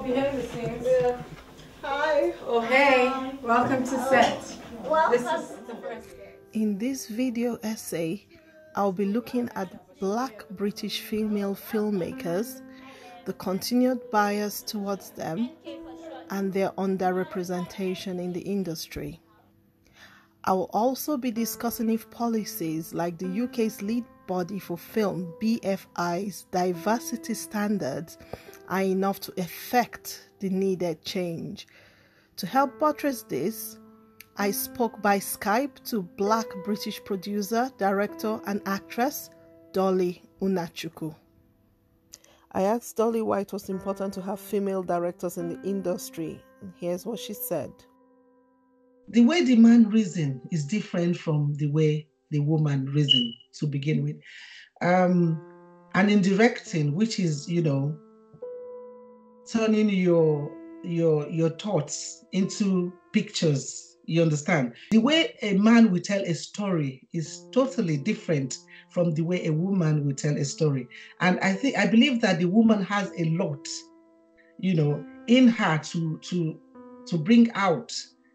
behind the scenes. Yeah. Hi. Oh, hey. Welcome to set. Welcome. This is the first day. In this video essay, I'll be looking at Black British female filmmakers, the continued bias towards them, and their underrepresentation in the industry. I will also be discussing if policies like the UK's lead body for film, BFI's diversity standards, are enough to effect the needed change. To help buttress this, I spoke by Skype to Black British producer, director, and actress Dolly Unachukwu. I asked Dolly why it was important to have female directors in the industry, and here's what she said. The way the man reasons is different from the way the woman reasons to begin with. And in directing, which is, turning your thoughts into pictures, you understand? The way a man will tell a story is totally different from the way a woman will tell a story. And I believe that the woman has a lot, in her to bring out,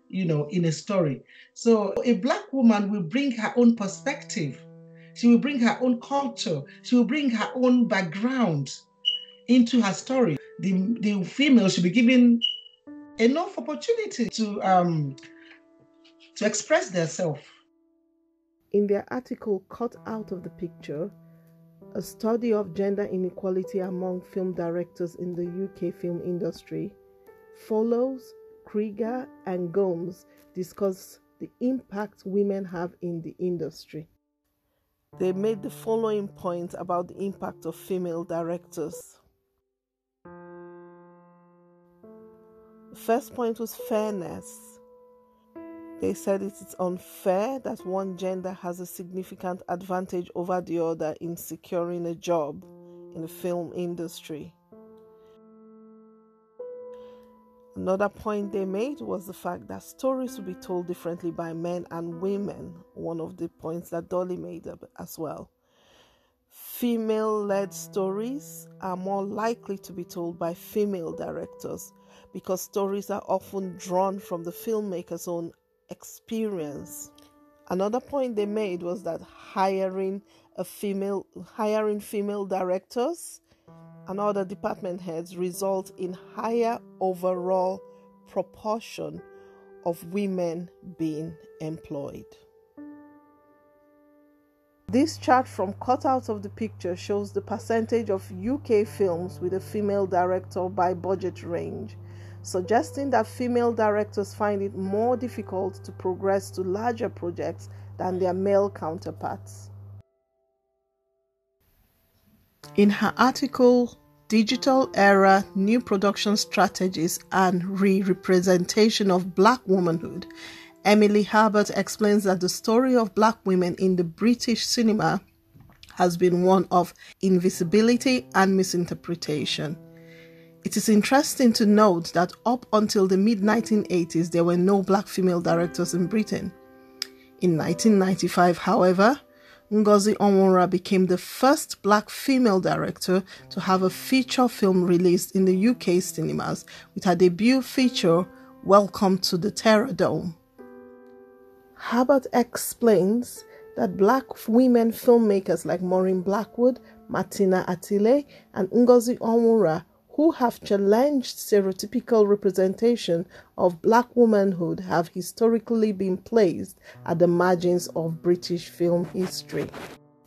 in a story. So a Black woman will bring her own perspective. She will bring her own culture. She will bring her own background into her story. The female should be given enough opportunity to express themselves. In their article Cut Out of the Picture, a study of gender inequality among film directors in the UK film industry, Follows, Krieger and Gomes discuss the impact women have in the industry. They made the following points about the impact of female directors. The first point was fairness. They said it is unfair that one gender has a significant advantage over the other in securing a job in the film industry. Another point they made was the fact that stories will be told differently by men and women, one of the points that Dolly made as well. Female-led stories are more likely to be told by female directors because stories are often drawn from the filmmaker's own experience. Another point they made was that hiring female directors and other department heads result in higher overall proportion of women being employed. This chart from Cut Out of the Picture shows the percentage of UK films with a female director by budget range, suggesting that female directors find it more difficult to progress to larger projects than their male counterparts. In her article, Digital Era, New Production Strategies and Re-Representation of Black Womanhood, Emily Herbert explains that the story of Black women in the British cinema has been one of invisibility and misinterpretation. It is interesting to note that up until the mid-1980s, there were no Black female directors in Britain. In 1995, however, Ngozi Onwurah became the first Black female director to have a feature film released in the UK cinemas with her debut feature, Welcome to the Terror Dome. Herbert explains that Black women filmmakers like Maureen Blackwood, Martina Atile, and Ngozi Onwurah, who have challenged stereotypical representation of Black womanhood, have historically been placed at the margins of British film history.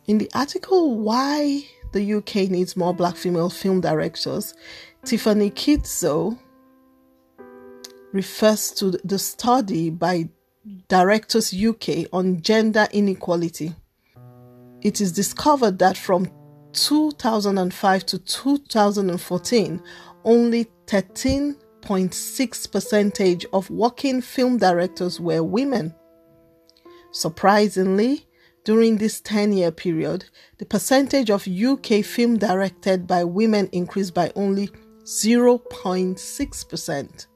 In the article Why the UK Needs More Black Female Film Directors, Tiffany Kitzo refers to the study by Directors UK on gender inequality. It is discovered that from 2005 to 2014, only 13.6% of working film directors were women. Surprisingly, during this 10-year period, the percentage of UK film directed by women increased by only 0.6%.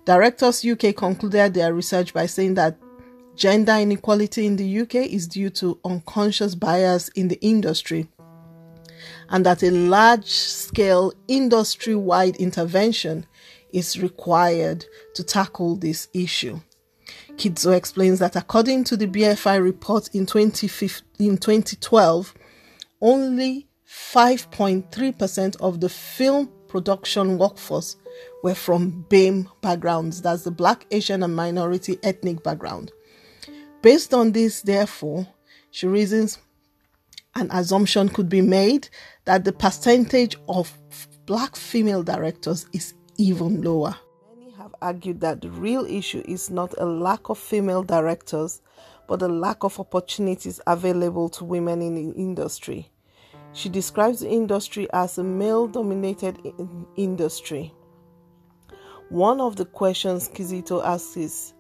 Directors UK concluded their research by saying that gender inequality in the UK is due to unconscious bias in the industry and that a large-scale industry-wide intervention is required to tackle this issue. Kidzo explains that according to the BFI report in 2012, only 5.3% of the film production workforce were from BAME backgrounds, that's the Black, Asian and Minority Ethnic background. Based on this, therefore, she reasons an assumption could be made that the percentage of Black female directors is even lower. Many have argued that the real issue is not a lack of female directors, but a lack of opportunities available to women in the industry. She describes the industry as a male-dominated industry. One of the questions Kizito asks is,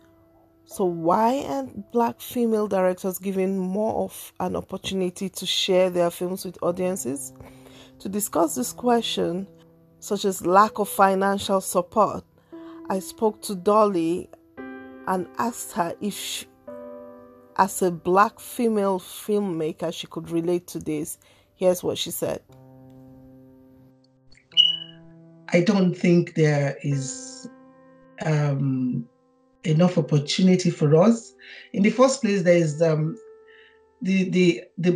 so why aren't Black female directors given more of an opportunity to share their films with audiences? To discuss this question, such as lack of financial support, I spoke to Dolly and asked her if, as a Black female filmmaker, she could relate to this. Here's what she said. I don't think there is enough opportunity for us. In the first place, there is the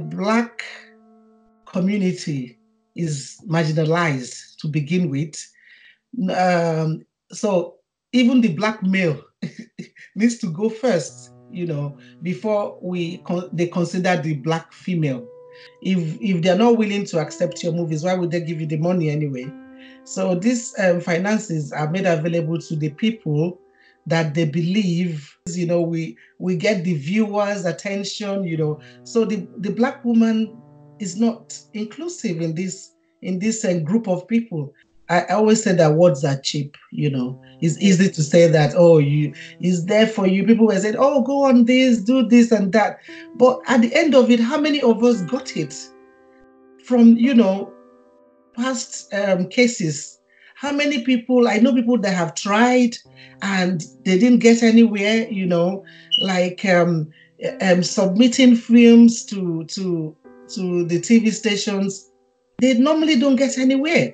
Black community is marginalized to begin with. So even the Black male needs to go first, before they consider the Black female. If they're not willing to accept your movies, why would they give you the money anyway? So these finances are made available to the people that they believe, we get the viewers' attention, So the Black woman is not inclusive in this group of people. I always say that words are cheap, It's easy to say that, it's there for you. People were saying, oh, go on this, do this and that. But at the end of it, how many of us got it from, past cases? How many people, I know people that have tried and they didn't get anywhere, like submitting films to the TV stations. They normally don't get anywhere.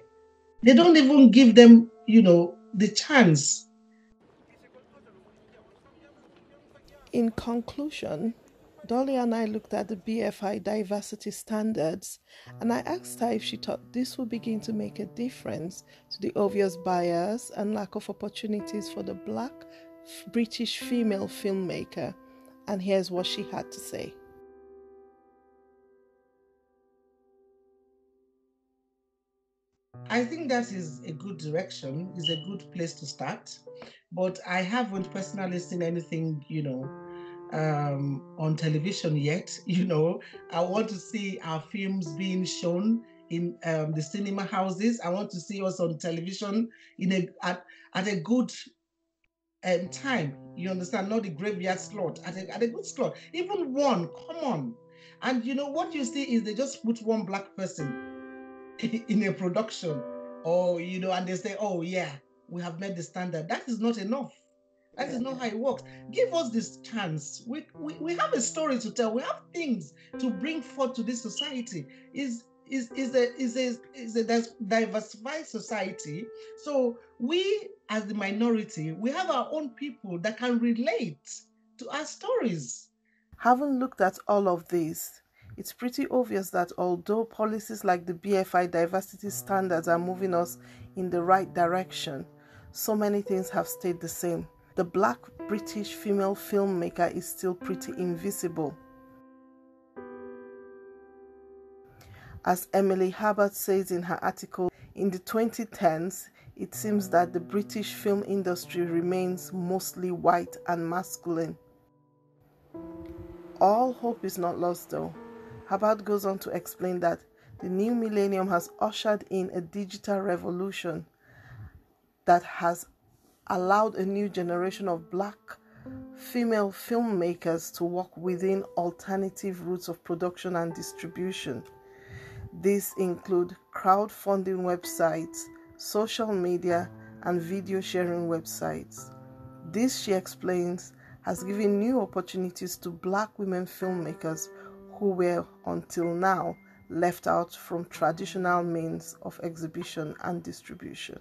They don't even give them, the chance. In conclusion, Dolly and I looked at the BFI diversity standards, and I asked her if she thought this would begin to make a difference to the obvious bias and lack of opportunities for the Black British female filmmaker. And here's what she had to say. I think that is a good direction, is a good place to start. But I haven't personally seen anything, on television yet. I want to see our films being shown in the cinema houses. I want to see us on television at a good time. You understand? Not the graveyard slot, at a good slot. Even one, come on. And what you see is they just put one Black person in a production, or and they say, oh yeah, we have met the standard. That is not enough. That is not how it works. Give us this chance. We have a story to tell. We have things to bring forth to this society. Is a diversified society. So we, as the minority, we have our own people that can relate to our stories. Having looked at all of this, it's pretty obvious that although policies like the BFI diversity standards are moving us in the right direction, so many things have stayed the same. The Black British female filmmaker is still pretty invisible. As Emily Herbert says in her article, in the 2010s, it seems that the British film industry remains mostly white and masculine. All hope is not lost though. Herbert goes on to explain that the new millennium has ushered in a digital revolution that has allowed a new generation of Black female filmmakers to work within alternative routes of production and distribution. These include crowdfunding websites, social media, and video sharing websites. This, she explains, has given new opportunities to Black women filmmakers who were, until now, left out from traditional means of exhibition and distribution.